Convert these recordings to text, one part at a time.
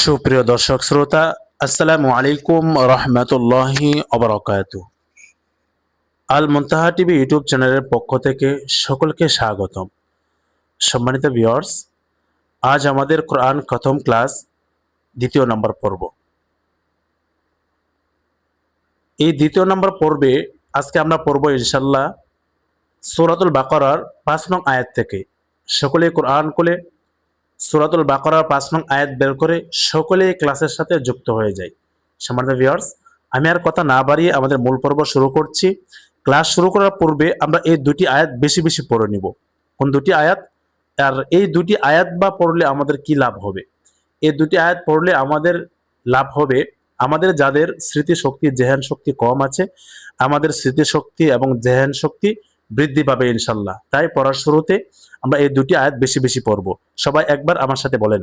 সুপ্রিয় দর্শক শ্রোতা, আসসালামু আলাইকুম রহমতুল্লাহি অবরাকাতু। আল মুনতাহা টিভি ইউটিউব চ্যানেলের পক্ষ থেকে সকলকে স্বাগতম। সম্মানিত ভিউয়ার্স, আজ আমাদের কোরআন প্রথম ক্লাস দ্বিতীয় নম্বর পর্ব। এই দ্বিতীয় নম্বর পর্বে আজকে আমরা পড়ব ইনশাল্লাহ সূরাতুল বাকারার ৫ নং আয়াত থেকে। সকলে কোরআন খুলে সূরাতুল বাকারার ৫ নং আয়াত বের করে সকলে ক্লাসের সাথে যুক্ত হয়ে যায়। সম্মানিত ভিউয়ার্স, আমি আর কথা না বাড়িয়ে আমাদের মূল পর্ব শুরু করছি। ক্লাস শুরু করার পূর্বে আমরা এই দুটি আয়াত বেশি বেশি পড়ে নিব। কোন দুটি আয়াত? আর এই দুটি আয়াত বা পড়লে আমাদের কি লাভ হবে? এই দুটি আয়াত পড়লে আমাদের লাভ হবে, আমাদের যাদের স্মৃতিশক্তি জেহান শক্তি কম আছে, আমাদের স্মৃতিশক্তি এবং জেহান শক্তি বৃদ্ধি পাবে ইনশাল্লাহ। তাই পড়ার শুরুতে আমরা এই দুটি আয়াত বেশি বেশি পড়ব। সবাই একবার আমার সাথে বলেন,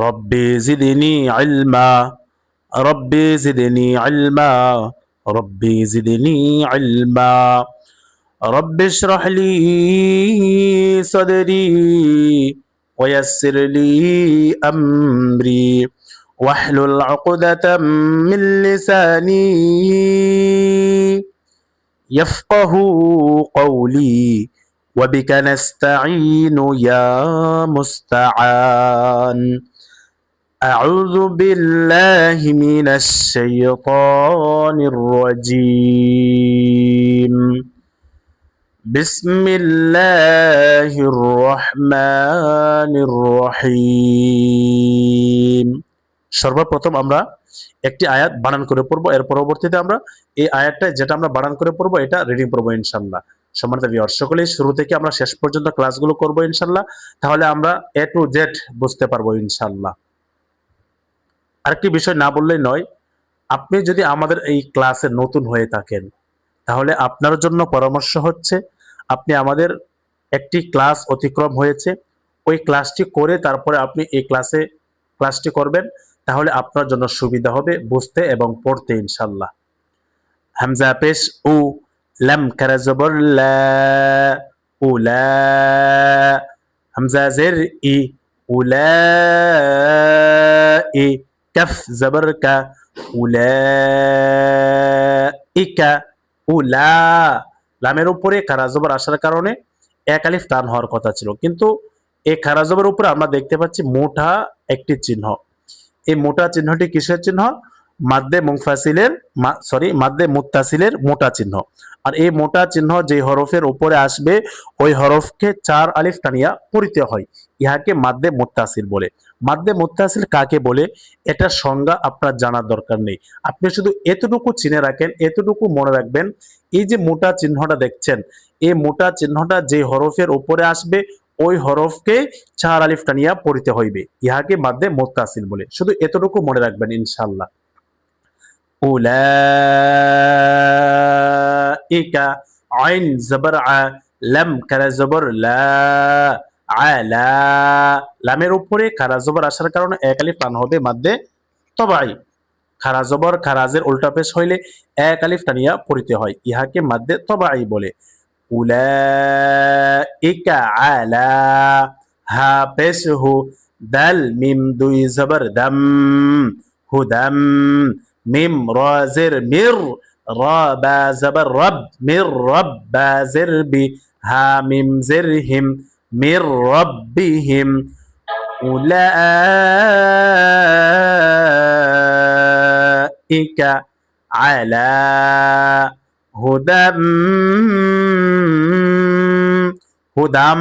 রব্বি জিদনি ইলমা, রব্বি জিদনি ইলমা, রব্বি জিদনি ইলমা, রব্বি ইশরাহ লি সাদরি ওয়ায়াসসির লি আমরি ওয়াহলুল উকদাতাম মিন লিসানি ইয়াফকাহু কওলি وبك نستعين يا مستعان أعوذ بالله من الشيطان الرجيم بسم الله الرحمن الرحيم। সর্বপ্রথম আমরা একটি আয়াত বানান করে পড়বো, এর পরবর্তীতে আমরা এই আয়াতটা যেটা আমরা বানান করে পড়বো এটা রিডিং পড়বো ইনশাল্লাহ। সম্মানিত ভিউয়ার্স, সকলেই শুরু থেকে আমরা শেষ পর্যন্ত ক্লাসগুলো করবো ইনশাল্লাহ, তাহলে আমরা এ টু জেড বুঝতে পারবো ইনশাল্লাহ। আরেকটি বিষয় না বললেই নয়, আপনি যদি আমাদের এই ক্লাসে নতুন হয়ে থাকেন তাহলে আপনার জন্য পরামর্শ হচ্ছে আপনি আমাদের একটি ক্লাস অতিক্রম হয়েছে, ওই ক্লাসটি করে তারপরে আপনি এই ক্লাসটি করবেন, তাহলে আপনার জন্য সুবিধা হবে বুঝতে এবং পড়তে ইনশাল্লাহ। হামজা পেশ উ, লাম কারা জবর লা, উলা, হামজা জের ই, উলা ই, কাফ জবর কা, উলা ইকা, উলা। লামের উপরে খারা জবর আসার কারণে এক আলিফ টান হওয়ার কথা ছিল, কিন্তু এই খারা জবরের উপরে আমরা দেখতে পাচ্ছি মোটা একটি চিহ্ন। এই মোটা চিহ্নটি কিসের চিহ্ন? মাদ্দে মুনফাসিলের মাদ্দে মুত্তাসিলের মোটা চিহ্ন। আর এই মোটা চিহ্ন যে হরফের উপরে আসবে ওই হরফকে 4 আলিফ টানিয়া পড়িতে হয়, ইহাকে মাদ্দে মুত্তাসিল বলে। মাদ্দে মুত্তাসিল কাকে বলে এটা সংজ্ঞা আপনার জানার দরকার নেই, আপনি শুধু এতটুকু চিনে রাখেন, এতটুকু মনে রাখবেন, এই যে মোটা চিহ্নটা দেখছেন, এই মোটা চিহ্নটা যে হরফের উপরে আসবে ওই হরফকে 4 আলিফ টানিয়া পড়িতে হইবে, ইহাকে মাদ্দে মুত্তাসিল বলে। শুধু এতটুকু মনে রাখবেন ইনশাআল্লাহ। উলাইকা, আইন জবর আ, লাম কারা জবর লা, আলা। লামের উপরে খারা জবর আসার কারণে এক আলিফ টান হবে মাদ্দে তবাই। খারা জবর খারাজের উল্টা পেশ হইলে এক আলিফ টানিয়া পড়িতে হয়, ইহাকে মাদ্দে তবাই বলে। উলাইকা আলা, হা পেশ হু, দাল মিম দুই জবর দাম, হুদাম, মিম রাজের মির, রা বা জবর রব, মির রব বা জের বি, হা মিম জের হিম, মির রব্বিহিম। উলাইকা আলা হুদাম, হুদাম,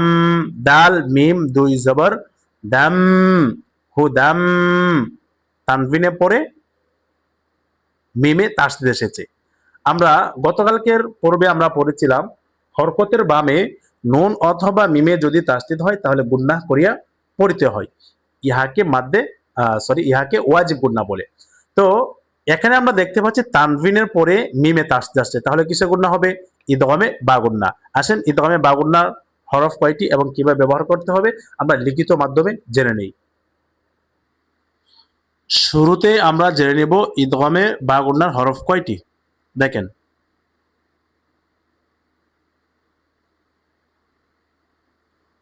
দাল মিম দুই জবর দাম, হুদাম। তানভিনে পরে মিমে তাসদিদ এসেছে। আমরা গতকালকের পর্বে আমরা পড়েছিলাম হরকতের বামে নুন অথবা মিমে যদি তাসদিদ হয় তাহলে গুন্নাহ করিয়া পড়িতে হয়, ইহাকে মাদ্দে ইহাকে ওয়াজিব গুন্না বলে। তো এখানে আমরা দেখতে পাচ্ছি তানভিনের পরে মিমে তাসদিদ আসছে, তাহলে কিসে গুন্না হবে? ইদগামে বা গুন্না। আসেন ইদগামে বা গুন্নার হরফ কয়টি এবং কিভাবে ব্যবহার করতে হবে আমরা লিখিত মাধ্যমে জেনে নেই। শুরুতে আমরা জেনে নেব ইদগামে বা গুন্নার হরফ কয়টি। দেখেন,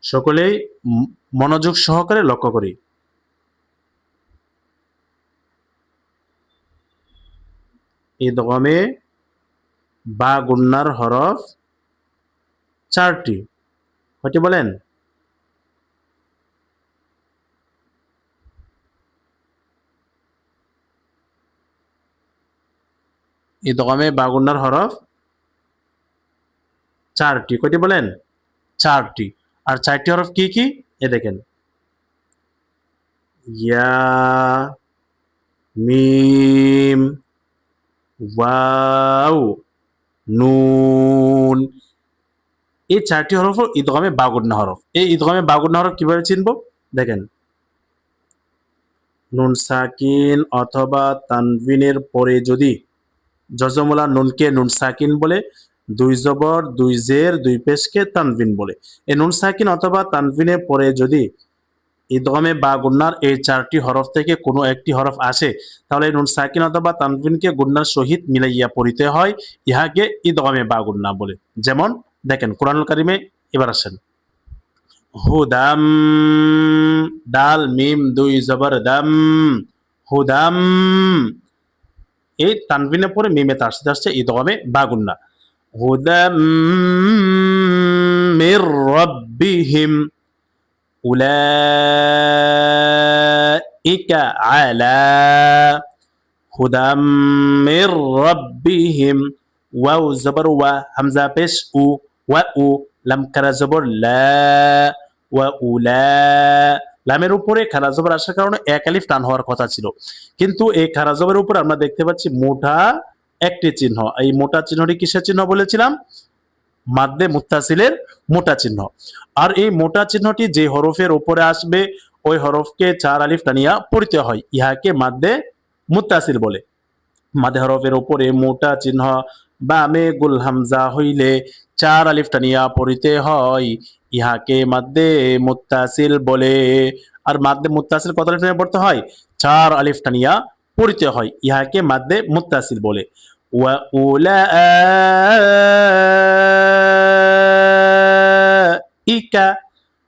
সকলেই মনোযোগ সহকারে লক্ষ্য করি। ইদগমে বা গুন্নার হরফ 4টি। কয়টি বলেন? ইদগমে বা গুন্নার হরফ 4টি। কয়টি বলেন? 4টি। আর 4টি হরফ কি কি? এ দেখেন, ইয়া, মিম, ওয়াও, নুন। এই 4টি হরফ ইদগমে বা গুন্না হরফ। এই ইদগমে বা গুন্না হরফ কিভাবে চিনব? দেখেন, নুন সাকিন অথবা তানভিনের পরে যদি জজমুলা নুনকে নুন সাকিন বলে, 2 জবর 2 জের 2 পেশকে তানভিন বলে। এই নুন সাকিন অথবা তানভিনের পরে যদি ইদগমে বা গুন্নার এই 4টি হরফ থেকে কোনো একটি হরফ আসে, তাহলে নুন সাকিন অথবা তানভিনকে গুন্নার সহিত মিলাইয়া পড়িতে হয়, ইহাকে ইদগমে বা গুন্না বলে। যেমন দেখেন কোরআনুল কারিমে, এবার আসেন, হুদাম, ডাল মিম 2 জবর দাম, হুদাম। এই তানভিনের পরে মিমেতে আসতে আসছে ইদগমে বা গুন্না। হুদাম মির রাব্বিহিম উলাইকা আলা হুদাম মির রাব্বিহিম। ওয়াও জবর ওয়া, হামজা পেশ উ, ওয়া উ, লাম খারা জবর লা, ওয়া উলা। লামের উপরে খারা জবর আসার কারণে এক আলিফ টান হওয়ার কথা ছিল, কিন্তু এই খারা জবরের উপর আমরা দেখতে পাচ্ছি মোটা একটি চিহ্ন। এই মোটা চিহ্নটি কিসের চিহ্ন বলেছিলাম? মাদ্দে মুত্তাসিলের মোটা চিহ্ন। আর এই মোটা চিহ্নটি যে হরফের উপরে আসবে ওই হরফকে 4 আলিফ টানিয়া পড়িতে হয়, ইহাকে মাদ্দে মুত্তাসিল বলে। মাদে হরফের উপরে মোটা চিহ্ন বামে গুল হামজা হইলে 4 আলিফ টানিয়া পড়িতে হয়, ইহাকে মাদ্দে মুত্তাসিল বলে। আর মাদ্দে মুত্তাসিল কত আলিফ টানিয়া পড়তে হয়? 4 আলিফ টানিয়া পড়িতে হয়, ইহাকে মাদ্দে মুত্তাসিল বলে। ওয়া উলাইকা,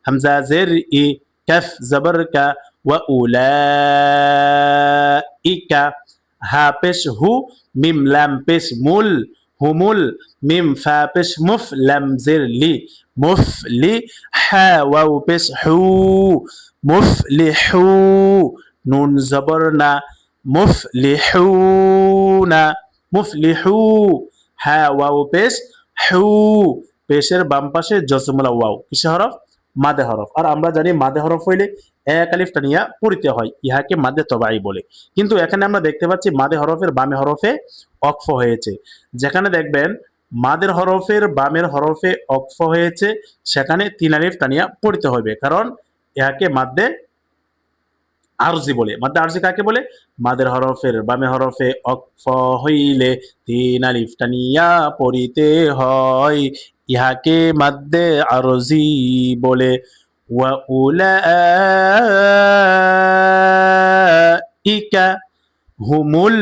হামজা জের ই, কাফ জবর কা, ওয়া উলাইকা। হা পেশ হু, মিম লাম পেশ মুল, হুমুল। মিম ফা পেশ মুফ, লাম জের লি, মুফলি। হা ওয়াও পেশ হু, মুফলিহু। নুন জবর না, মুফলিহুনা, মুফলিহু। হা ওয়াও পেশ হু, পেশের বাম পাশে জসমুলা ওয়াও, কিসে হরফ? মাদে হরফ। আর আমরা জানি মাদে হরফ হইলে এক আলিফ টানিয়া পড়িতে হয়, ইহাকে মাদে তবাই বলে। কিন্তু এখানে আমরা দেখতে পাচ্ছি মাদে হরফের বামে হরফে অক্ফ হয়েছে। যেখানে দেখবেন মাদের হরফের বামের হরফে অক্ফ হয়েছে, সেখানে 3 আলিফ টানিয়া পড়িতে হবে, কারণ ইহাকে মাদ্দে আরজি বলে। মাদ্দে আরজি কাকে বলে? মাদের হরফের বামে হরফে অক্ফ হইলে 3 আলিফ টানিয়া পড়িতে হয়, ইহাকে মাদ্দে আরজি বলে। ওয়া উলাইকা হুমুল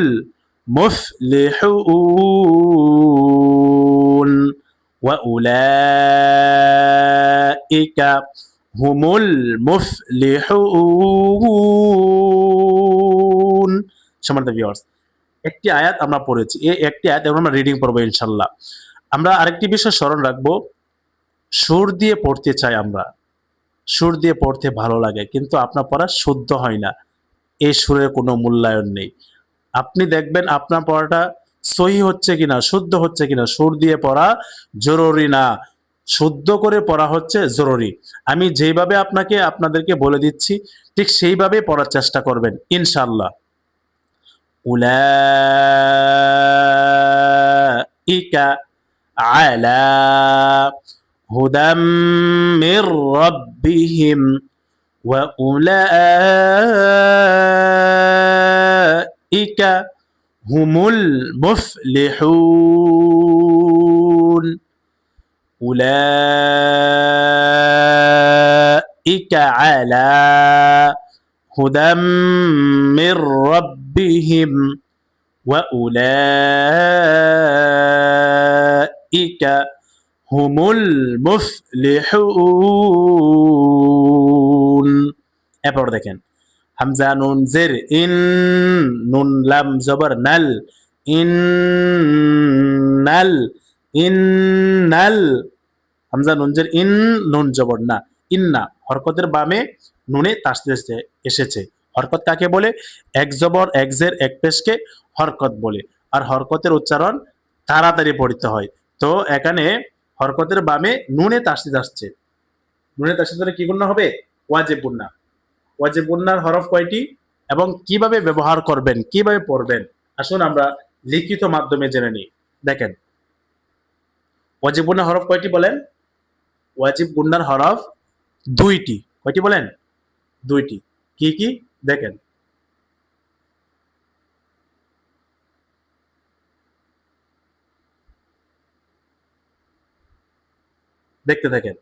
মুফলিহুন, ওয়া উলাইকা হুমুল মুফলিহুন। সম্মানিত ভিউয়ার্স, একটি আয়াত আমরা পড়েছি, এই একটি আয়াত এখন আমরা রিডিং পড়বো ইনশাল্লাহ। আমরা আরেকটি বিষয় স্মরণ রাখবো, সুর দিয়ে পড়তে চাই আমরা, সুর দিয়ে পড়তে ভালো লাগে, কিন্তু আপনার পড়া শুদ্ধ হয় না, এই সুরের কোনো মূল্যায়ন নেই। আপনি দেখবেন আপনার পড়াটা সহি হচ্ছে কিনা, শুদ্ধ হচ্ছে কিনা, সুর দিয়ে পড়া জরুরি না, শুদ্ধ করে পড়া হচ্ছে জরুরি। আমি যেভাবে আপনাদেরকে বলে দিচ্ছি ঠিক সেইভাবে পড়ার চেষ্টা করবেন ইনশাআল্লাহ। উলাইকা আলা হুদাম মির রাব্বিহিম ওয়া উলাইকা হুমুল মুফলিহুন। উলাইকা আলা হুদাম মির রাব্বিহিম ওয়া উলাইকা হুমুল মুফলিহুন। এরপর দেখেন, হামজা নুন জের ইন, নুন লাম জবর নাল, ইন্নাল, ইন্নাল, হামজা নুন জের ইন, নুন জবর না, ইন্না। হরকতের বামে নুনে তাসদিদ এসেছে। হরকত কাকে বলে? এক জবর এক জের এক পেশকে হরকত বলে। আর হরকতের উচ্চারণ তাড়াতাড়ি পড়তে হয়। তো এখানে হরকতের বামে নুনে তাসদিদ আসছে। নুনে তাসদিদ হলে কি গুণনা হবে? ওয়াজিব গুণনা। ওয়াজিব গুণনার হরফ কয়টি এবং কিভাবে ব্যবহার করবেন, কিভাবে পড়বেন, আসুন আমরা লিখিত মাধ্যমে জেনে নিই। দেখেন, ওয়াজিব গুণনার হরফ কয়টি বলেন? ওয়াজিব গুণনার হরফ দুইটি। কয়টি বলেন? দুইটি। কি কি? দেখেন, দেখতে থাকেন।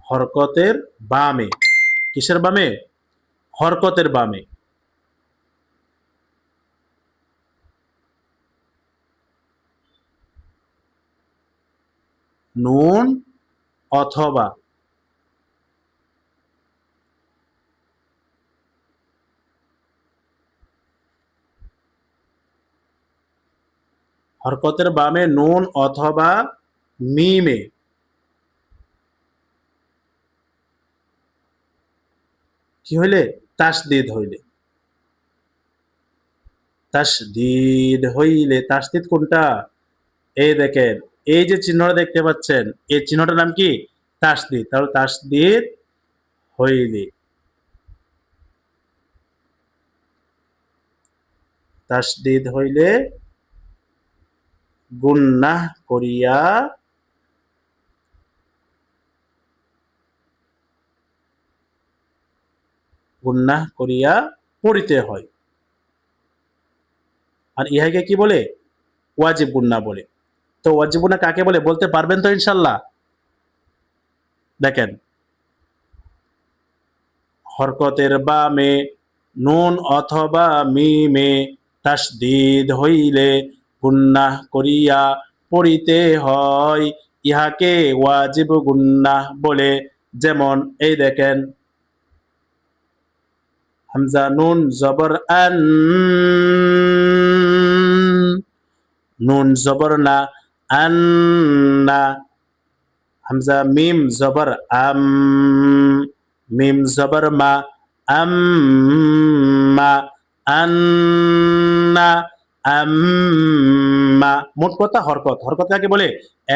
হরকতের বামে, কিসের বামে? হরকতের বামে নুন অথবা, হরকতের বামে নুন অথবা মিমে কি হইলে? তাসদিদ হইলে। তাসদিদ হইলে, তাসদিদ কোনটা? এই দেখেন, এই যে চিহ্নটা দেখতে পাচ্ছেন, এই চিহ্নটার নাম কি? তাসদিদ। তাহলে তাসদিদ হইলে, তাসদিদ হইলে গুন্নাহ করিয়া, গুন্নাহ করিয়া পড়িতে হয়। আর ইহাকে কি বলে? ওয়াজিব গুন্নাহ বলে। তো ওয়াজিব গুন্নাহ কাকে বলে বলতে পারবেন তো ইনশাল্লাহ? দেখেন, হরকতের বামে নুন অথবা মিমে তাসদিদ হইলে গুন্নাহ করিয়া পড়িতে হয়, ইহাকে ওয়াজিব গুন্নাহ বলে। যেমন এই দেখেন, হামজা নুন জবর আন, নুন জবর না, আন্না। হামজা মিম জবর আম, মিম জবর মা, আম্মা, আন্না, আম্মা। মোট কথা হরকত। হরকত কাকে বলে?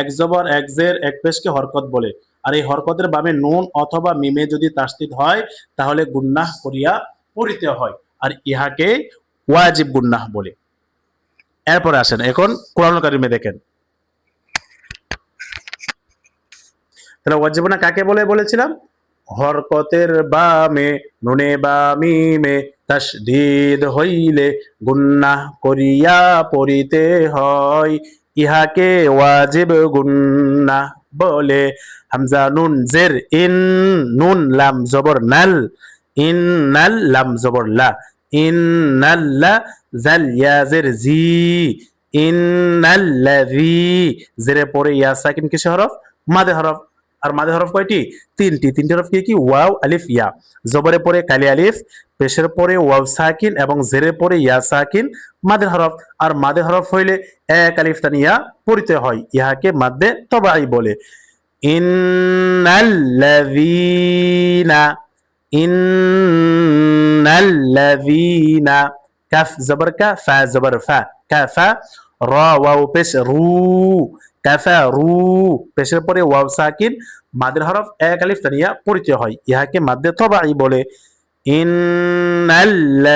এক জবর এক জের এক পেশকে হরকত বলে। আর এই হরকতের বামে নুন অথবা মিমে যদি তাসদিদ হয় তাহলে গুন্নাহ করিয়া পড়িতে হয়। আর ইহাকে ওয়াজিব গুন্নাহ বলে। এরপরে আসেন, এখন কোরআনুল কারিমে দেখেন, তাহলে ওয়াজিব গুন্নাহ কাকে বলে বলেছিলাম? হরকতের বামে নুনে বা মিমে তাসদিদ হইলে গুন্নাহ করিয়া পড়িতে হয়, ইহাকে ওয়াজিব গুন্নাহ বলে। হামজা নুন জের ইন, নুন লাম জবর নাল, ইন নাল লাম জবর লা, ইন নাল্লা, জাল ইয়া জের জি, ইন্নাল্লাযী। জেরে পরে ইয়া সাকিন কিসের হরফ? মাদে হরফ। আর মাদে হরফ কয়টি? তিনটি। তিনটি হরফ কি কি? ওয়াও, আলিফ, ইয়া। জবরের পরে কালি আলিফ, পেশের পরে ওয়াও সাকিন এবং জেরের পরে ইয়া সাকিন, মাদে হরফ। আর মাদে হরফ হইলে এক আলিফ তানিয়া পড়িতে হয়, ইহাকে মাদ্দে তবাই বলে। ইন্নাল্লাযীনা, ইন্নাল্লাযীনা। কাফ জবর কা, ফা জবর ফা, কাফা। র ওয়াও পেশ রু, কাফা রু। পেশের পরে ওয়াও সাকিন, মাদের হরফ এক আলিফ তানিয়া পড়িতে হয়, ইহাকে মাদ্দে তবাই বলে।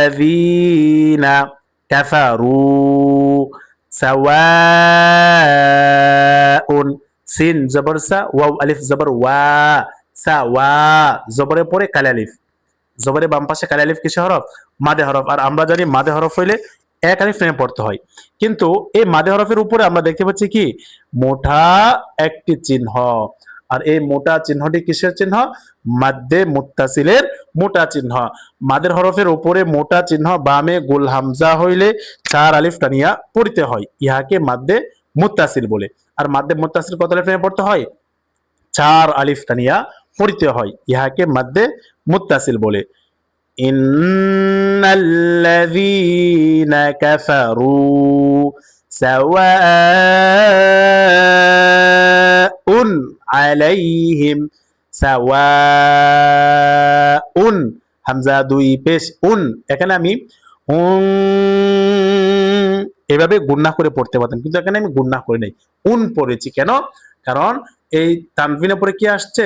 ইন্নাল্লাযীনা কাফারু সাওয়াউন। সিন জবর সা, ওয়াও আলিফ জবর ওয়া, সাওয়া। জবরের পরে কালি আলিফ, জবরের বাম পাশে কালি আলিফ কিসের হরফ? মাদে হরফ। আর আমরা জানি মাদে হরফ হইলে এক আলিফ টেনে পড়তে হয়। কিন্তু এই মাদে হরফের উপরে আমরা দেখতে পাচ্ছি কি? মোটা একটি চিহ্ন। আর এই মোটা চিহ্নটি কিসের চিহ্ন? মাদ্দে মুত্তাসিলের মোটা চিহ্ন। মাদের হরফের উপরে মোটা চিহ্ন বামে গোল হামজা হইলে চার আলিফ টানিয়া পড়তে হয়, ইহাকে মাদ্দে মুত্তাসিল বলে। আর মাদ্দে মুত্তাসিল কত আলিফ টানিয়া পড়তে হয়? চার আলিফ টানিয়া পড়তে হয়, ইহাকে মাদ্দে মুত্তাসিল বলে। ইন্নাল্লাযীনা কাফারু সাওয়াউন আলাইহিম, সাওয়াউন, হামজা দুই পেশ উন, এখানে আমি এভাবে গুন্নাহ করে পড়তে পারতাম, কিন্তু এখানে আমি গুন্নাহ করি নাই, উন পড়েছি। কেন? কারণ এই তানভিনের পরে কি আসছে?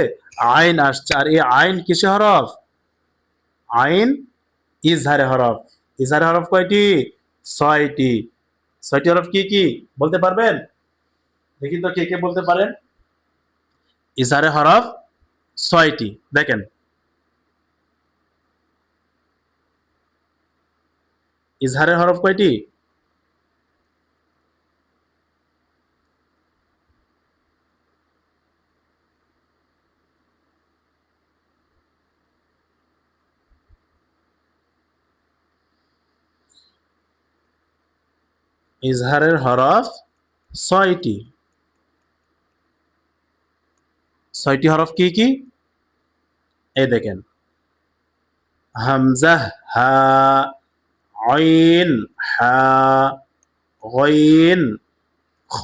আইন আসছে। আর এই আইন কিসে হরফ? আইন ইজহারে হরফ। ইজহারে হরফ কয়টি? 6টি। 6টি হরফ কি কি বলতে পারবেন? দেখি তো কে কে বলতে পারেন। ইজহারে হরফ 6টি। দেখেন, ইজহারের হরফ কয়টি? ইজহারের হরফ 6টি। 6টি হরফ কি কি? এই দেখেন, হামজা হা, আইন হা, গইন খ,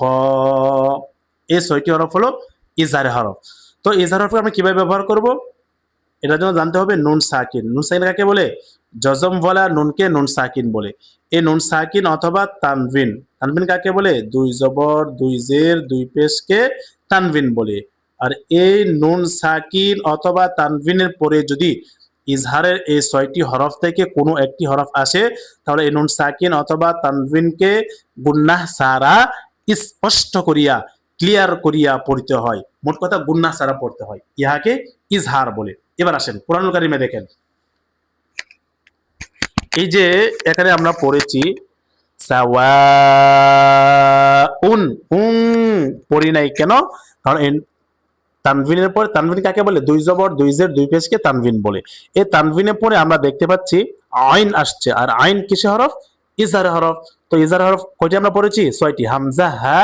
এই 6টি হরফ হলো ইজহারে হরফ। তো ইজহার হরফকে আমরা কিভাবে ব্যবহার করব? এটার জন্য জানতে হবে নুন সাকিন। নুন সাকিন কাকে বলে? জজম বলা নুনকে নুন সাকিন বলে। এই নুন সাকিন অথবা তানভিন, তানভিন কাকে বলে? দুই জবর দুই জের দুই পেশকে তানভিন বলে। আর এই নুন সাকিন অথবা তানভিনের পরে যদি ইজহারের এই 6টি হরফ থেকে কোনো একটি হরফ আসে, তাহলে এই নুন সাকিন অথবা তানভিনকে গুন্নাহ সারা স্পষ্ট করিয়া, ক্লিয়ার করিয়া পড়তে হয়। মোট কথা গুন্নাহ সারা পড়তে হয়, ইহাকে ইজহার বলে। এবার আসেন কোরআনুল কারিমে দেখেন, এই যে এখানে আমরা পড়েছি সাওয়াউন, পড়ি নাই কেন? কারণ তানভিনের পরে, তানভিন কাকে বলে? দুই জবর দুই জের দুই পেশকে তানভিন বলে। এই তানভিনের পরে আমরা দেখতে পাচ্ছি আইন আসছে, আর আইন কিসে হরফ? ইজহার হরফ। তো ইজহার হরফ কয়টি আমরা পড়েছি? 6টি। হামজা হা,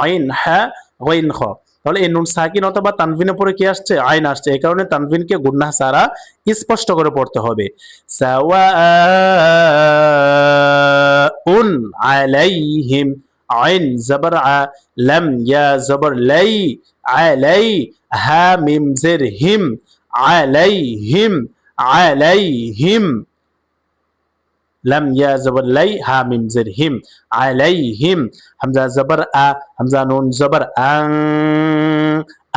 আইন হা, গইন খ। তাহলে এই নুন সাকিন অথবা তানভিনের পরে কি আসছে? আইন আসছে। এই কারণে তানভিনকে গুন্নাহ সারা স্পষ্ট করে পড়তে হবে। সাওয়াউন আলাইহিম, আইন জবর আ, লাম ইয়া জবর লাই, আলাই, হা মিম জের হিম, আলাইহিম, আলাইহিম, লাম ইয়া জবর লাই, হা মিম জের হিম, আলাইহিম, হামজা জবর আ, হামজা নুন জবর আং,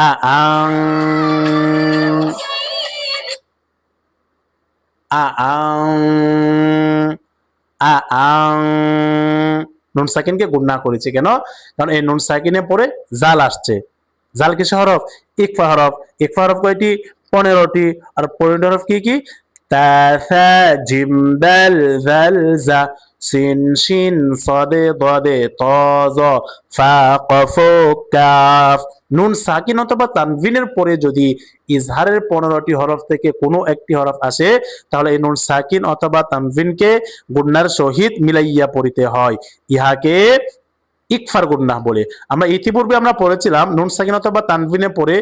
আং, আং, আং, নুন সাকিনকে গুন্নাহ করেছে। কেন? কারণ এই নুন সাকিনের পরে জাল আসছে। জাল কিসে হরফ? ইকফা হরফ। ইকফা হরফ কয়টি? 15টি। আর 15টি হরফ কি কি? তা সা জিম দাল জাল জা, সিন শিন সদে দদে ত জ, ফা কফ কাফ। নুন সাকিন অথবা তানভিনের পরে যদি ইজহারের 15টি হরফ থেকে কোনো একটি হরফ আসে, তাহলে এই নুন সাকিন অথবা তানভিনকে গুন্নার সহিত মিলাইয়া পড়িতে হয়, ইহাকে ইকফার গুন্নাহ বলে। আমরা ইতিপূর্বে আমরা পড়েছিলাম নুন সাকিন অথবা তানভিনে পড়ে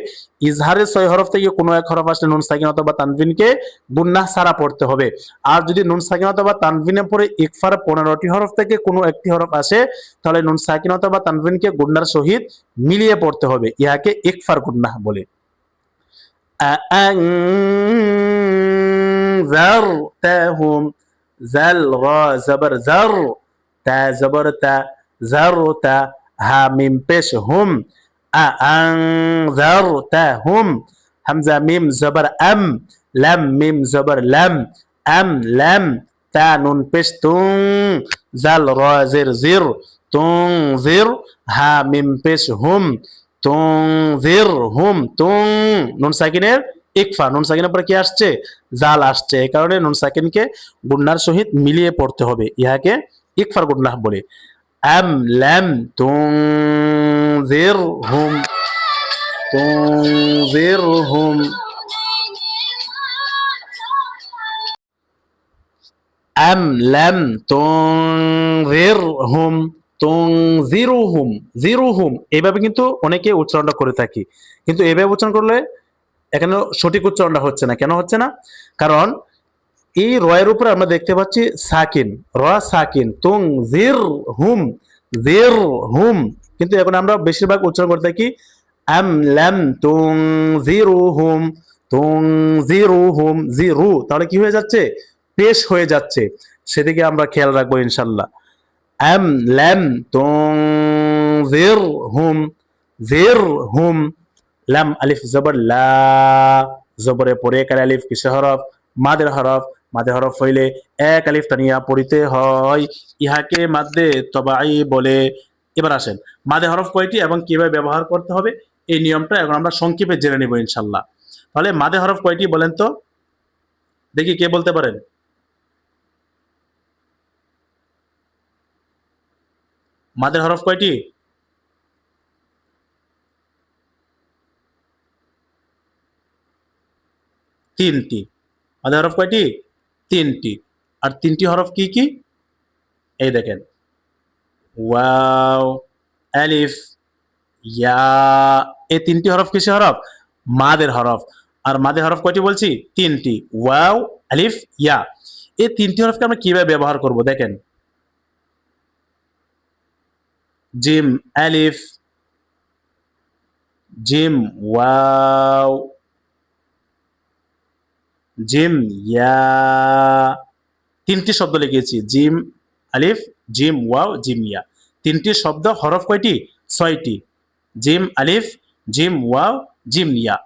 ইজহারের 6 হরফ থেকে কোনো এক হরফ আসলে নুন সাকিন অথবা তানভিনকে গুন্নাহ সারা পড়তে হবে। আর যদি নুন সাকিন অথবা তানভিনে পড়ে ইকফার 15টি হরফ থেকে কোনো একটি হরফ আসে, তাহলে নুন সাকিন অথবা তানভিনকে গুন্নার সহিত মিলিয়ে পড়তে হবে, ইহাকে ইকফার গুন্নাহ বলে। আনজারতাহুম, জাল গা জবর জার, তা জবর তা, জারতা, হা মিম পেশ হুম, আনজারতাহুম, হামজা মিম জবর আম, লাম মিম জবর লাম, আম লাম, তা নুন পেশ তুং, জাল রা জির জির, তুং জির, হা মিম পেশ হুম, তুং জির হুম, তুং, নুন সাকিনের ইকফা। নুন সাকিনের পরে কি আসছে? জাল আসছে। এই কারণে নুন সাকিনকে গুন্নার সহিত মিলিয়ে পড়তে হবে, ইহাকে ইকফার গুন্নাহ বলে। আম লাম তুনজিরহুম, তুনজিরহুম, আম লাম তুনজিরহুম, তুনজিরুহুম, জিরুহুম, এইভাবে কিন্তু অনেকে উচ্চারণটা করে থাকি, কিন্তু এইভাবে উচ্চারণ করলে এখানে সঠিক উচ্চারণটা হচ্ছে না। কেন হচ্ছে না? কারণ এই রয়ের উপরে আমরা দেখতে পাচ্ছি সাকিন, র সাকিন, তুং জির হুম, জির হুম। কিন্তু এখন আমরা বেশিরভাগ উচ্চারণ করতে থাকি আম লাম তুং জিরু হুম, তুং জিরু হুম, জিরু। তাহলে কি হয়ে যাচ্ছে? পেশ হয়ে যাচ্ছে। সেদিকে আমরা খেয়াল রাখবো ইনশাল্লাহ। আম লাম তুং জির হুম, জির হুম। লাম আলিফ জবর লা, জবরে পরে এক আলিফ কিসের হরফ? মাদের হরফ। মাদের হরফ হইলে এক আলিফ টানিয়া পড়িতে হয়, ইহাকে মাদ্দে তবাই বলে। এবার আসেন, মাদে হরফ কয়টি এবং কিভাবে ব্যবহার করতে হবে এই নিয়মটা এখন আমরা সংক্ষেপে জেনে নিব ইনশাল্লাহ। তাহলে মাদে হরফ কয়টি বলেন তো, দেখি কে বলতে পারেন? মাদের হরফ কয়টি? তিনটি। মাদের হরফ কয়টি? তিনটি। আর তিনটি হরফ কি কি? এই দেখেন, ওয়াও, আলিফ, ইয়া। এই তিনটি হরফ কিসের হরফ? মাদের হরফ। আর মাদের হরফ কয়টি বলছি? তিনটি, ওয়াও, আলিফ, ইয়া। এই তিনটি হরফকে আমরা কিভাবে ব্যবহার করব দেখেন, জিম আলিফ, জিম ওয়াও, জিম ইয়া। তিনটি শব্দ লিখেছি, জিম আলিফ, জিম ওয়াও, জিম ইয়া। তিনটি শব্দ, হরফ কয়টি? ছয়টি, জিম আলিফ, জিম ওয়াও, জিম ইয়া।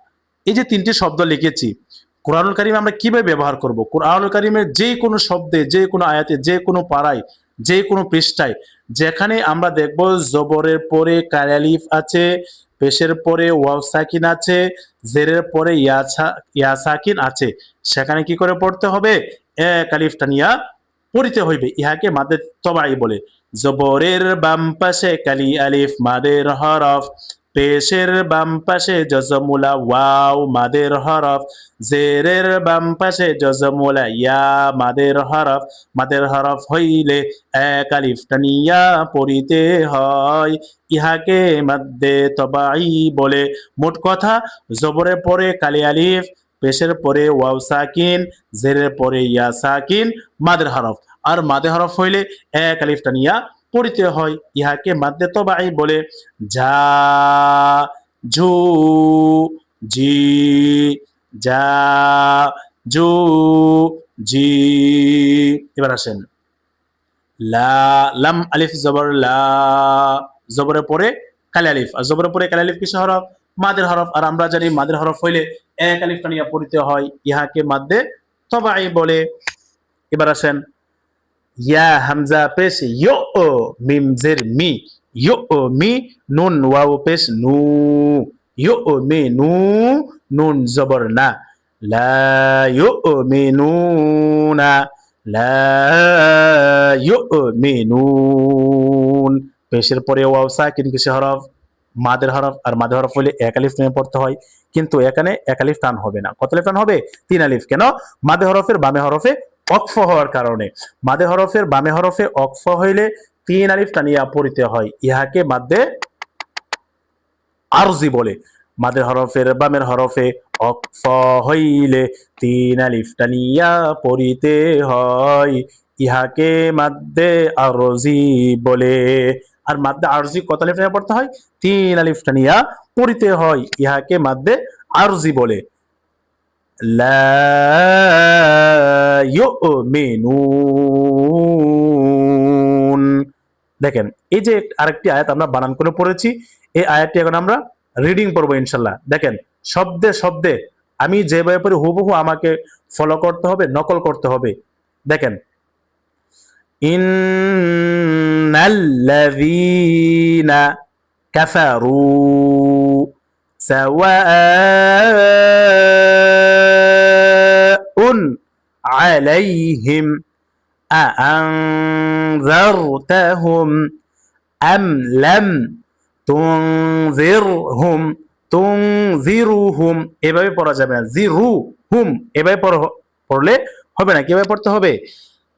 এই যে তিনটি শব্দ লিখেছি, কোরআনুল কারিমে আমরা কিভাবে ব্যবহার করব? কোরআনুল কারিমের যে কোনো শব্দে, যে কোনো আয়াতে, যে কোনো পাড়ায়, যে কোনো পৃষ্ঠায় যেখানে আমরা দেখব জবরের পরে কালিফ আছে, পেশের পরে ওয়াও সাকিন আছে, জেরের পরে ইয়া সাকিন আছে, সেখানে কি করে পড়তে হবে? এক আলিফ টানিয়া পড়িতে হইবে, ইহাকে মাদের তবাই বলে। জবরের বাম পাশে কালি আলিফ মাদের হরফ, পেশের বাম পাশে জজমুলা ওয়াও মাদের হরফ, জেরের বাম পাশে জজমুলা ইয়া মাদের হরফ। মাদের হরফ হইলে এক আলিফ টানিয়া পড়িতে হয়, ইহাকে মাদ্দে তবাই বলে। মোট কথা, জবরের পরে কালি আলিফ, পেশের পরে ওয়াও সাকিন, জেরের পরে ইয়া সাকিন, মাদের হরফ। আর মাদে হরফ হইলে এক আলিফ টানিয়া পড়িতে হয়, ইহাকে মাদ্দে তবাই বলে। যা, ঝু, জি, যা, জু, জি। এবার আসেন, লা, লাম আলিফ জবর লা, জবরের পরে কালি আলিফ, আর জবরের পরে কালি আলিফ কিসের হরফ? মাদের হরফ। আর আমরা জানি মাদের হরফ হইলে এক আলিফ টানিয়া পড়িতে হয়, ইহাকে মাদ্দে তবাই বলে। এবার আসেন, ইয়া হামজা পেশ ইয়ো, মিম জের মি, ইয়ো মি, নুন ওয়াও পেশ নু, ইয়ো মি নু, নুন জবর না, লা ইয়ো মি নু না, লা ইয়ো মি নুন। পেশের পরে ওয়াও সাকিন কিসের হরফ? মাদের হরফ। আর মাদের হরফ হলে এক আলিফ টেনে পড়তে হয়, কিন্তু এখানে এক আলিফ টান হবে না। কত আলিফ টান হবে? তিন আলিফ। কেন? মাদে হরফের বামে হরফে অক্ফ হওয়ার কারণে। মাদে হরফের বামে হরফে অক্ফ হইলে তিন আলিফ টানিয়া পড়িতে হয়, ইহাকে মাদ্দে আরজি বলে। মাদের হরফের বামের হরফে অক্ফ হইলে তিন আলিফ টানিয়া পড়িতে হয়, ইহাকে মাদ্দে আরজি বলে। আর মাদ্দে আরজি কত আলিফ টানিয়া পড়তে হয়? তিন আলিফ টানিয়া পড়িতে হয়, ইহাকে মাদ্দে আরজি বলে। লা ইউমিনুন। দেখেন, এই যে আরেকটি আয়াত আমরা বানান করে পড়েছি, এই আয়াতটি এখন আমরা রিডিং পড়বো ইনশাল্লাহ। দেখেন, শব্দে শব্দে আমি যেভাবে পড়ি হুবহু আমাকে ফলো করতে হবে, নকল করতে হবে। দেখেন, ইন্নাল্লাযীনা কাফারু সাওয়াউন আলাইহিম আআনযারতাহুম আম লাম তুনযিরহুম, তুনযিরুহুম এভাবে পড়া যাবে না, জিরু হুম এভাবে পড়লে হবে না। কিভাবে পড়তে হবে?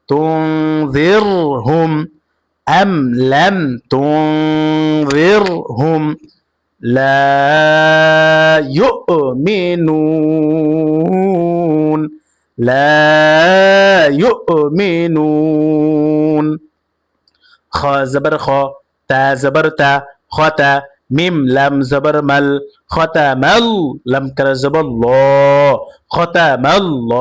তুনযিরহুম আম লাম তুনযিরহুম লা ইউমিনুন, লা ইউমিনুন। খ জবর খ, তা জবর তা, খতা, মিম লাম জবর মাল, খতামাল, লাম কারা জবর ল, খতামাল্ল,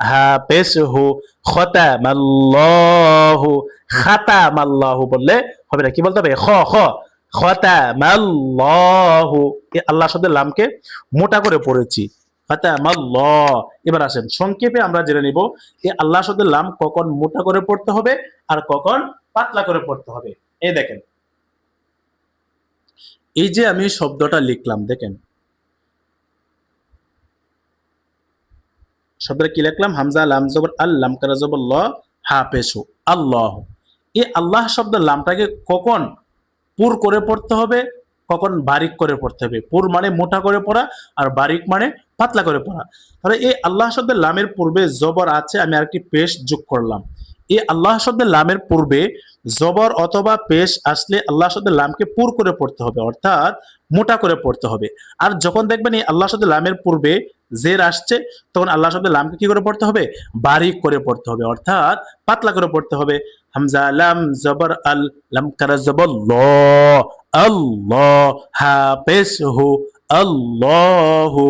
হা পেশ হু, খতামাল্লাহু, খাতামাল্লাহু বললে হবে না, কি বলতে হবে? খ খ, খতামাল্লাহু। এই আল্লাহ শব্দের লামকে মোটা করে পড়েছি, খতামাল্লাহ। এবার আসেন সংক্ষেপে আমরা জেনে নিব এই আল্লাহ শব্দের লাম কখন মোটা করে পড়তে হবে আর কখন পাতলা করে পড়তে হবে। এই দেখেন, এই যে আমি শব্দটা লিখলাম, দেখেন শব্দটা কি লিখলাম? হামজা লাম জবর আল, লাম কারা জবর ল, হা পেশু, আল্লাহ। এই আল্লাহ শব্দের লামটাকে কখন পুর করে পড়তে হবে, কখন বারিক করে পড়তে হবে। পুর মানে মোটা করে পড়া, আর বারিক মানে পাতলা করে পড়া। তাহলে এই আল্লাহ শব্দের লামের পূর্বে জবর আছে, আমি আরেকটি পেশ যোগ করলাম। এই আল্লাহ শব্দের লামের পূর্বে জবর অথবা পেশ আসলে আল্লাহ শব্দের লামকে পুর করে পড়তে হবে, অর্থাৎ মোটা করে পড়তে হবে। আর যখন দেখবেন এই আল্লাহ শব্দের লামের পূর্বে জের আসছে, তখন আল্লাহ শব্দের লামকে কি করে পড়তে হবে? বারিক করে পড়তে হবে, অর্থাৎ পাতলা করে পড়তে হবে। হামজা লাম জবর আল, লাম কারা জবর ল, আল্লাহ, হা পেশ হু, আল্লাহু,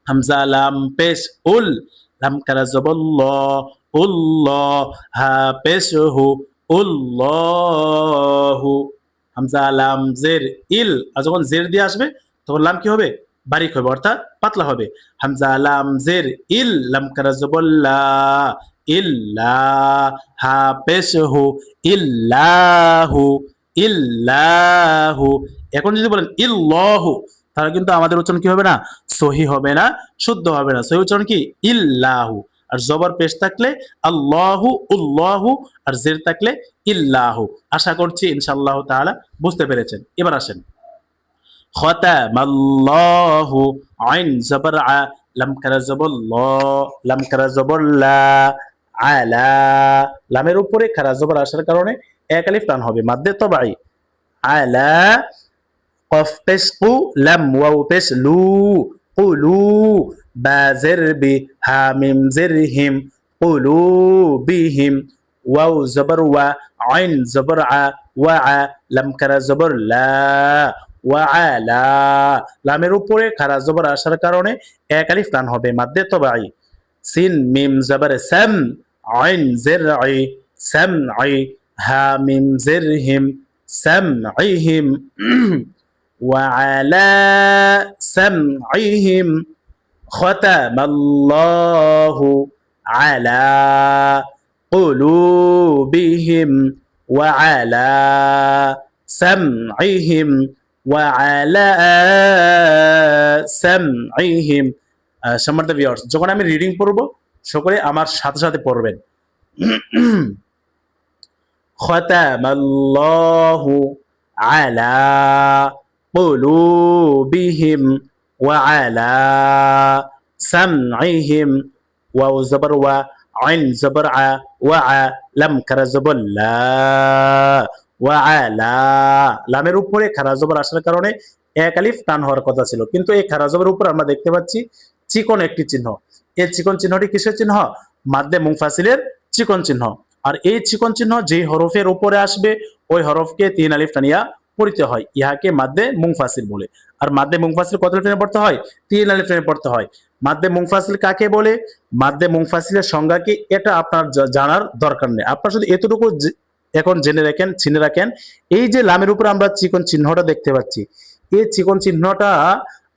হামজা লাম পেশ উল, লাম কারা জবর ল, উল্লাহ, হা পেশ হু, উল্লাহু, হামজা লাম জের ইল, আর যখন জের দিয়ে আসবে তখন লাম কি হবে? বারিক হবে, অর্থাৎ পাতলা হবে। হামজা লাম জের ইল, লাম কারা জবর লা, ইল্লা, হা পেশ হু, ইল্লাহু, ইল্লাহু। এখন যদি বলেন ইল্লাহু, তাহলে কিন্তু আমাদের উচ্চারণ কি হবে না? সহি হবে না, শুদ্ধ হবে না। সহি উচ্চারণ কি? ইল্লাহু। আর জবর পেশ থাকলে আল্লাহু, উল্লাহু, আর জের থাকলে ইল্লাহু। আশা করছি ইনশাআল্লাহ তাআলা বুঝতে পেরেছেন। এবার আসেন, খতামাল্লাহু, আইন জবর আ, লাম কারা জবর ল, লাম কারা জবর লা, আলা, লামের উপরে খারা জবর আসার কারণে এক আলিফ টান হবে, মাদ্দে তবাই। আলা, কফ পেশ কু, লাম ওয়াও পেশ লু, কুলু, বা জের বি, হা মিম জের হিম, কুলু বিহিম, ওয়াও জবর ওয়া, আইন জবর আ, ওয়া আ, লাম কারা জবর লা, ওয়া আলা, লামের উপরে খারা জবর আসার কারণে এক আলিফ টান হবে, মাদ্দে তবাই। সিন মিম জবর সাম, আইন জের আই, সাম আই, হা মিম জের হিম, সাম আইহিম, وعلى سمعهم ختم الله على قلوبهم وعلى سمعهم وعلى سمعهم। সম্মানিত ভিউয়ার্স, যখন আমি রিডিং পড়ব সকলে আমার সাথে সাথে পড়বেন। ختم الله على قلوبهم وعلى سمعهم، واو زبر و، عين زبر ع، وع، لم كر زبر لا، وعلى, লামের উপরে খারা জবর আসার কারণে এক আলিফ টান হওয়ার কথা ছিল, কিন্তু এই খারা জবরের উপর আমরা দেখতে পাচ্ছি চিকন একটি চিহ্ন। এই চিকন চিহ্নটি কিসের চিহ্ন? মাদ্দে মুনফাসিলের চিকন চিহ্ন। আর এই চিকন চিহ্ন যে হরফের উপরে আসবে ওই হরফকে তিন আলিফ টানিয়া পড়তে হয়, ইহাকে মাদ্দে মুনফাসিল বলে। আর মাদ্দে মুনফাসিল কত আলিফ টেনে পড়তে হয়? তিন আলিফ টেনে পড়তে হয়। মাদ্দে মুনফাসিল কাকে বলে, মাদ্দে মুনফাসিলের সংজ্ঞা কি, এটা আপনার জানার দরকার নেই। আপনার শুধু এতটুকু এখন জেনে রাখেন, চিনে রাখেন, এই যে লামের উপরে আমরা চিকন চিহ্নটা দেখতে পাচ্ছি, এই চিকন চিহ্নটা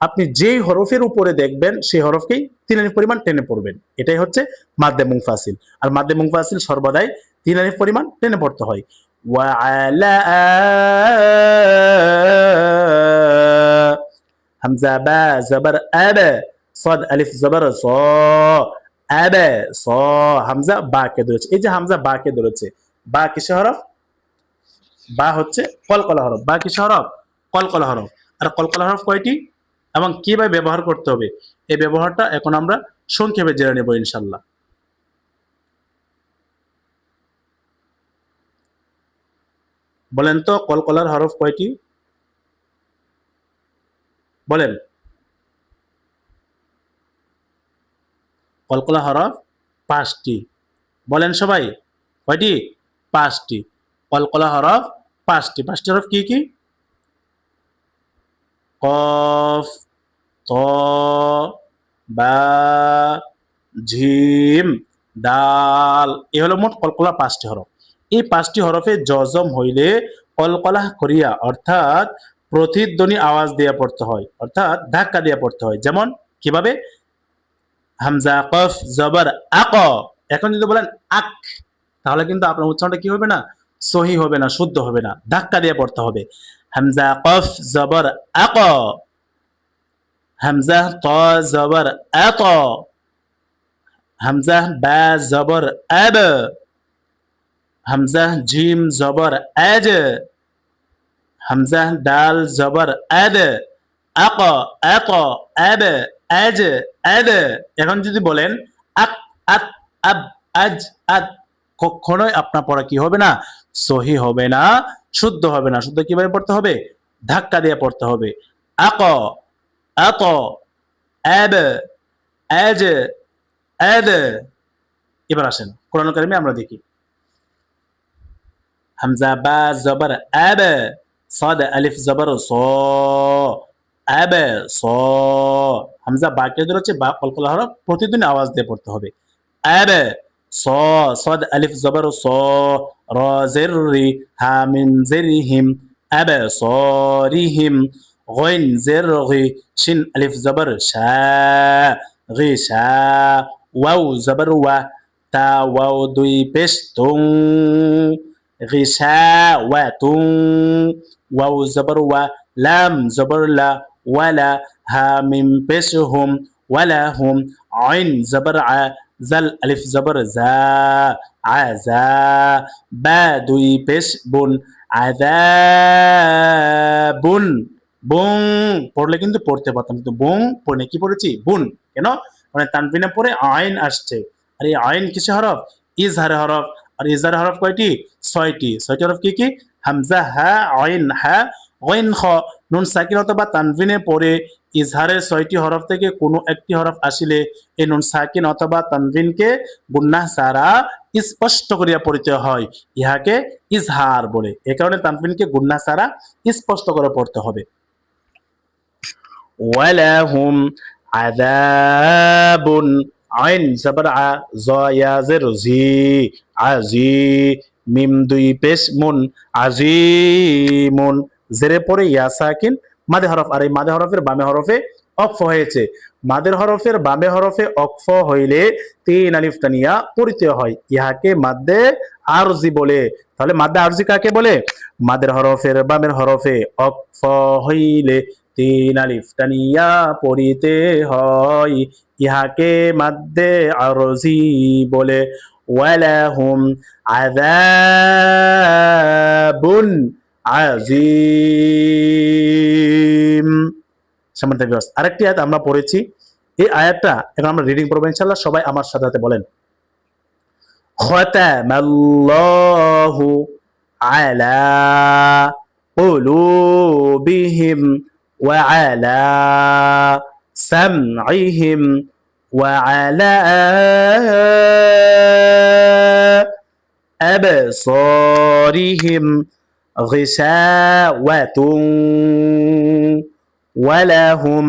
আপনি যেই হরফের উপরে দেখবেন সেই হরফকেই তিন আলিফ পরিমাণ টেনে পড়বেন, এটাই হচ্ছে মাদ্দে মুনফাসিল। আর মাদ্দে মুনফাসিল সর্বদাই তিন আলিফ পরিমাণ টেনে পড়তে হয়। وعلى হামজা বা জবর আব, صاد আলিফ জবর স, আব স, হামজা বা কে ধরেছে। এই যে হামজা বা কে ধরেছে, বা কিসের হরফ? বা হচ্ছে কলকলা হরফ। বা কিসের হরফ? কলকলা হরফ। আর কলকলা হরফ কয়টি এবং কিভাবে ব্যবহার করতে হবে, এই ব্যবহারটা এখন আমরা সংক্ষেপে জেনে নেব ইনশাল্লাহ। বলেন তো কলকলার হরফ কয়টি? বলেন। কলকলা হরফ 5টি। বলেন সবাই, কয়টি? 5টি। কলকলা হরফ 5টি। 5টি হরফ কি কি? কফ, ত, বা, ঝিম, দাল। এ হলো মোট কলকলা 5টি হরফ। এই 5টি হরফে জজম হইলে কলকলা করিয়া অর্থাৎ প্রতিধ্বনি আওয়াজ দিয়ে পড়তে হয়, অর্থাৎ ধাক্কা দিয়ে পড়তে হয়। যেমন কিভাবে? হামজা কফ জবর আক। এখন যদি বলেন আক, তাহলে কিন্তু আপনার উচ্চারণটা কি হবে না? সহি হবে না, শুদ্ধ হবে না, ধাক্কা দিয়ে পড়তে হবে। হামজা কফ জবর আক, হামজা ত জবর আত, হামজা বা জবর আব, হামজা জিম জবর আজ, হামজা দাল জবর আদ, আক আক আব আজ আদ। এখন যদি বলেন আক আত আব আজ আদ, কখনোই আপনার পড়া কি হবে না? সহি হবে না, শুদ্ধ হবে না। শুদ্ধ কিভাবে পড়তে হবে? ধাক্কা দিয়ে পড়তে হবে। আক আত আব আজ আদ। এবার আসেন কোরআন কারিমে আমরা দেখি। হামজা বা জবর আব, সাদ আলিফ জবর স, আব স। হামজা বা কে হচ্ছে বা কলকলা হরফ, প্রতিদিন আওয়াজ দিয়ে পড়তে হবে। আব স, সাদ আলিফ জবর স, র জের রি, হা মিম জেরিহিম, আব সরিহিম, غين زر غي، شين ألف زبر شا، غشا، واو زبر وا، تا واو দুই পেশ তুং، غشاوة، واو زبر وا، لام زبر لا، ولا، ها ميم পেশ হুম، ولا هم، عين زبر ع، জাল আলিফ জবর জা, আজা, বা দুই পেশ বুন, আযাবুন, বুং। পড়লে কিন্তু পড়তে পারতাম, কিন্তু বুং পড়ে কি পড়েছি? বুন। কেন? মানে তানবিনের পরে আইন আসছে, আর এই আইন কিসে হরফ? ইজহারে হরফ। আর ইজহারে হরফ কয়টি? 6টি। 6টি হরফ কি কি? হামজা, হা, আইন, হা, গইন, খ। নুন সাকিন অথবা তানবিনের পরে ইজহারের 6টি হরফ থেকে কোনো একটি হরফ আসিলে এই নুন সাকিন অথবা তানবিনকে গুন্নাহ সারা স্পষ্ট করিয়া পড়িতে হয়, ইহাকে ইজহার বলে। এ কারণে তানবিনকে গুন্নাহ সারা স্পষ্ট করে পড়তে হবে। ওয়ালাহুম আযাবুন, আইন জবর আ, জ ইয়া জের জি, আজি, মিম দুই পেশ মুন, আজিমুন। জেরে পরে ইয়া সাকিন মাদে হরফ, আর এই মাদে হরফের বামে হরফে অক্ফ হয়েছে। মাদের হরফের বামে হরফে অক্ফ হইলে 3 আলিফ টানিয়া পড়িতে হয়, ইহাকে মাদ্দে আরজি বলে। তাহলে মাদ্দে আরজি কাকে বলে? মাদের হরফের বামের হরফে অক্ফ হইলে 3 আলিফ টানিয়া পড়িতে হয়, ইহাকে মাদ্দে আরজি বলে। ওয়ালাহুম আযাবুন আযীম। সম্মানিত ভিউয়ার্স, আরেকটি আয়াত আমরা পড়েছি। এই আয়াতটা এখন আমরা রিডিং পড়বো ইনশাআল্লাহ। সবাই আমার সাথে সাথে বলেন। খতামাল্লাহু আলা কুলুবিহিম ওয়া আলা সামঈহিম ওয়া আলা আবসারিহিম গিশাওয়াতুন ওয়ালাহুম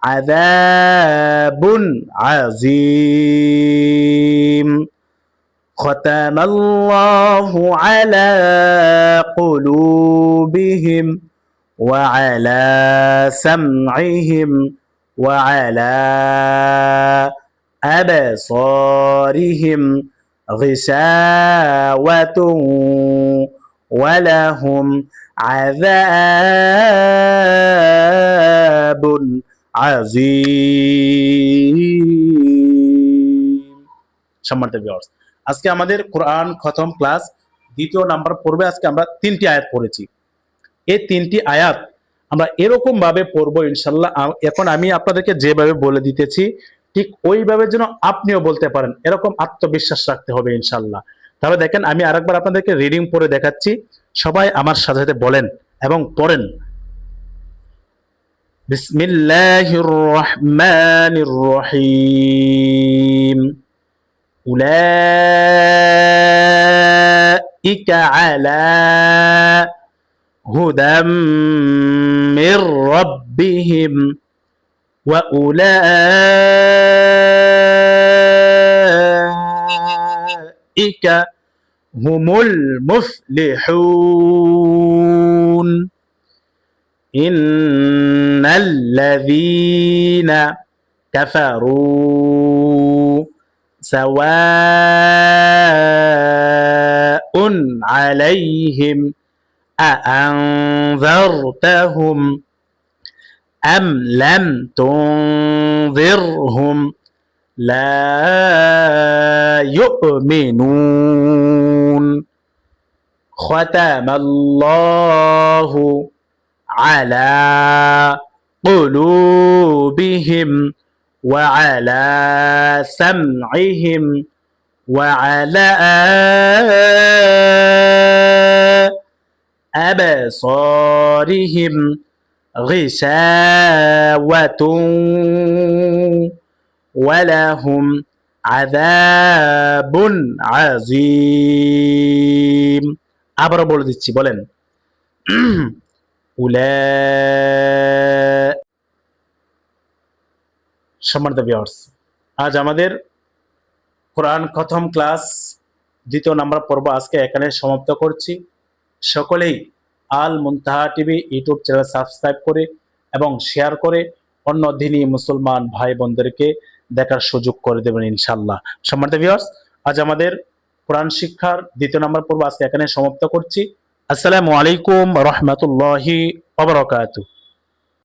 আযাবুন আযীম। ختم الله على قلوبهم وعلى سمعهم وعلى أبصارهم غشاوة ولهم عذاب عظيم। সম্মানিত ভিউয়ার্স, আজকে আমাদের কোরআন খতম ক্লাস দ্বিতীয় নাম্বার পড়বে। আজকে আমরা 3টি আয়াত পড়েছি। এই 3টি আয়াত আমরা এরকম ভাবে পড়বো ইনশাল্লাহ। এখন আমি আপনাদেরকে যেভাবে বলে দিতেছি ঠিক ওইভাবে যেন আপনিও বলতে পারেন, এরকম আত্মবিশ্বাস রাখতে হবে ইনশাল্লাহ। তাহলে দেখেন, আমি আরেকবার আপনাদেরকে রিডিং পড়ে দেখাচ্ছি, সবাই আমার সাথে সাথে বলেন এবং পড়েন। বিসমিল্লাহির রহমানির রহিম। উলাইকা আলা হুদাম মির রাব্বিহিম ওয়া উলাইকা হুমুল মুফলিহুন ইন্নাল্লাযীনা কাফারু সাওয়াউন আলাইহিম আআনযারতাহুম আম লাম তুনযিরহুম লা ইউমিনুন খাতামাল্লাহু আলা কুলুবিহিম ওয়া আলা সামইহিম ওয়া আলা আবসারিহিম গিশাওয়াতুন ওয়া লাহুম আযাবুন আযীম। আবারও বলে দিচ্ছি, বলেন উলা। সম্মানিত ভিউয়ার্স, আজ আমাদের কোরআন প্রথম ক্লাস দ্বিতীয় নাম্বার পর্ব আজকে এখানে সমাপ্ত করছি। সকলেই আল মুনতাহা টিভি ইউটিউব চ্যানেল সাবস্ক্রাইব করে এবং শেয়ার করে অন্য দিনী মুসলমান ভাই বোনদেরকে দেখার সুযোগ করে দেবেন ইনশাআল্লাহ। সম্মানিত ভিউয়ার্স, আজ আমাদের কোরআন শিক্ষার দ্বিতীয় নাম্বার পর্ব আজকে এখানে সমাপ্ত করছি। আসসালামু আলাইকুম ওয়া রাহমাতুল্লাহি ওয়া বারাকাতুহু।